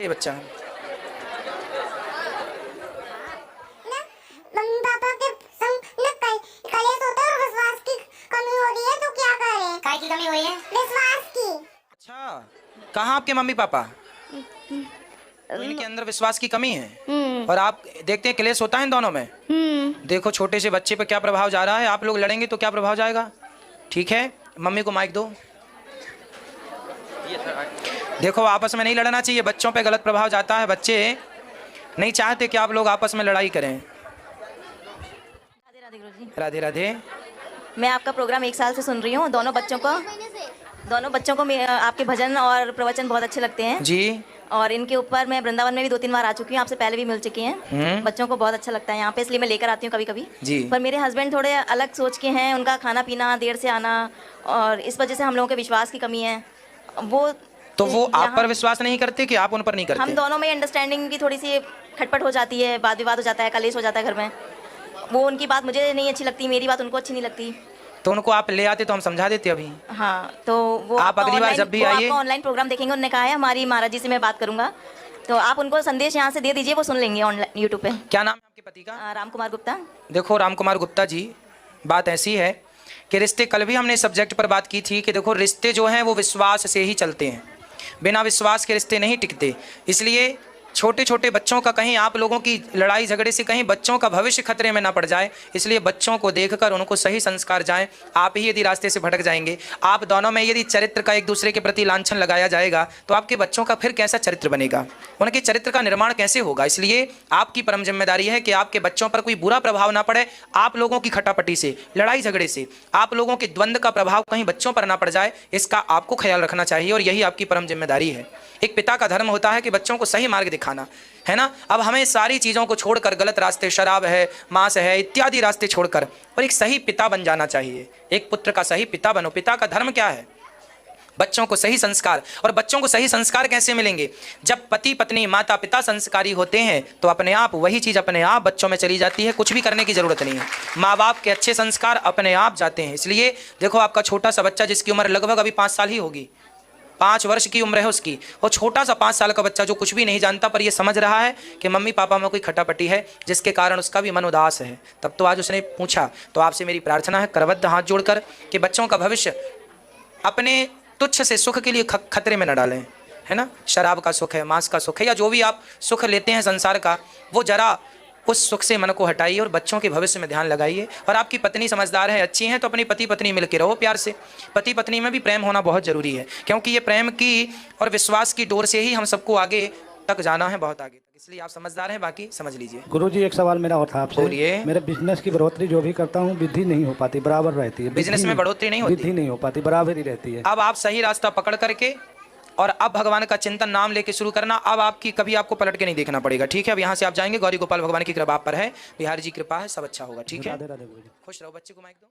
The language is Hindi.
ये बच्चा मम्मी पापा के संग न कलेश होता है और विश्वास की कमी हो रही है, तो क्या करें? काय की कमी हो रही है? विश्वास की। अच्छा, कहाँ आपके मम्मी पापा? तो इनके अंदर विश्वास की कमी है और आप देखते हैं क्लेश होता है इन दोनों में। देखो छोटे से बच्चे पे क्या प्रभाव जा रहा है। आप लोग लड़ेंगे तो क्या प्रभाव जाएगा। ठीक है, मम्मी को माइक दो। देखो आपस में नहीं लड़ना चाहिए, बच्चों पे गलत प्रभाव जाता है। बच्चे नहीं चाहते कि आप लोग आपस में लड़ाई करें। राधे राधे गुरुजी। राधे राधे। मैं आपका प्रोग्राम 1 साल से सुन रही हूँ। दोनों बच्चों को आपके भजन और प्रवचन बहुत अच्छे लगते हैं जी। और इनके ऊपर मैं वृंदावन में भी 2-3 बार आ चुकी हूँ, आपसे पहले भी मिल चुकी हैं। बच्चों को बहुत अच्छा लगता है यहाँ पे, इसलिए मैं लेकर आती हूँ कभी कभी जी। पर मेरे हस्बैंड थोड़े अलग सोच के हैं, उनका खाना पीना, देर से आना, और इस वजह से हम लोगों के विश्वास की कमी है। वो आप पर विश्वास नहीं करते कि आप उन पर नहीं करते? हम दोनों में अंडरस्टैंडिंग की थोड़ी सी खटपट हो जाती है, वाद विवाद हो जाता है, कलेश हो जाता है घर में। वो उनकी बात मुझे नहीं अच्छी लगती, मेरी बात उनको अच्छी नहीं लगती। तो उनको आप ले आते तो हम समझा देते अभी। हाँ, तो वो आप अगली बार जब भी आइए, ऑनलाइन प्रोग्राम देखेंगे, उन्होंने कहा है हमारी महाराज जी से मैं बात करूंगा, तो आप उनको संदेश यहाँ से दे दीजिए, वो सुन लेंगे ऑनलाइन यूट्यूब पे। क्या नाम है आपके पति का? राम कुमार गुप्ता। देखो राम कुमार गुप्ता जी, बात ऐसी है कि रिश्ते, कल भी हमने सब्जेक्ट पर बात की थी कि देखो रिश्ते जो हैं वो विश्वास से ही चलते हैं, बिना विश्वास के रिश्ते नहीं टिकते। इसलिए छोटे छोटे बच्चों का कहीं आप लोगों की लड़ाई झगड़े से कहीं बच्चों का भविष्य खतरे में ना पड़ जाए, इसलिए बच्चों को देखकर उनको सही संस्कार जाएं। आप ही यदि रास्ते से भटक जाएंगे, आप दोनों में यदि चरित्र का एक दूसरे के प्रति लांछन लगाया जाएगा तो आपके बच्चों का फिर कैसा चरित्र बनेगा, उनके चरित्र का निर्माण कैसे होगा। इसलिए आपकी परम जिम्मेदारी है कि आपके बच्चों पर कोई बुरा प्रभाव ना पड़े, आप लोगों की खटापटी से, लड़ाई झगड़े से, आप लोगों के द्वंद्व का प्रभाव कहीं बच्चों पर ना पड़ जाए, इसका आपको ख्याल रखना चाहिए और यही आपकी परम जिम्मेदारी है। एक पिता का धर्म होता है कि बच्चों को सही मार्ग दिखाना, है ना। अब हमें सारी चीज़ों को छोड़कर, गलत रास्ते, शराब है, मांस है, इत्यादि रास्ते छोड़कर और एक सही पिता बन जाना चाहिए। एक पुत्र का सही पिता बनो। पिता का धर्म क्या है? बच्चों को सही संस्कार। और बच्चों को सही संस्कार कैसे मिलेंगे? जब पति पत्नी माता पिता संस्कारी होते हैं तो अपने आप वही चीज़ अपने आप बच्चों में चली जाती है, कुछ भी करने की ज़रूरत नहीं है। माँ बाप के अच्छे संस्कार अपने आप जाते हैं। इसलिए देखो आपका छोटा सा बच्चा जिसकी उम्र लगभग अभी 5 साल ही होगी, 5 वर्ष की उम्र है उसकी, और छोटा सा 5 साल का बच्चा जो कुछ भी नहीं जानता पर ये समझ रहा है कि मम्मी पापा में कोई खटापटी है जिसके कारण उसका भी मन उदास है, तब तो आज उसने पूछा। तो आपसे मेरी प्रार्थना है करबद्ध हाथ जोड़कर कि बच्चों का भविष्य अपने तुच्छ से सुख के लिए खतरे में न डालें, है ना। शराब का सुख है, मांस का सुख है, या जो भी आप सुख लेते हैं संसार का, वो जरा उस सुख से मन को हटाइए और बच्चों के भविष्य में ध्यान लगाइए। और आपकी पत्नी समझदार है, अच्छी हैं, तो अपनी पति पत्नी मिलकर रहो प्यार से। पति पत्नी में भी प्रेम होना बहुत ज़रूरी है, क्योंकि ये प्रेम की और विश्वास की डोर से ही हम सबको आगे तक जाना है, बहुत आगे तक। इसलिए आप समझदार हैं, बाकी समझ लीजिए। गुरुजी एक सवाल मेरा और था आपसे। बोलिए। मेरे बिजनेस की बढ़ोतरी जो भी करता हूँ वृद्धि नहीं हो पाती, बराबर रहती है। बिजनेस में बढ़ोतरी नहीं होती? वृद्धि नहीं हो पाती, बराबर ही रहती है। अब आप सही रास्ता पकड़ करके और अब भगवान का चिंतन नाम लेके शुरू करना। अब आपकी कभी आपको पलट के नहीं देखना पड़ेगा, ठीक है। अब यहाँ से आप जाएंगे, गौरी गोपाल भगवान की कृपा आप पर है, बिहारी जी कृपा है, सब अच्छा होगा, ठीक है। राधे राधे गुरुजी। खुश रहो। बच्चे को माइक दो।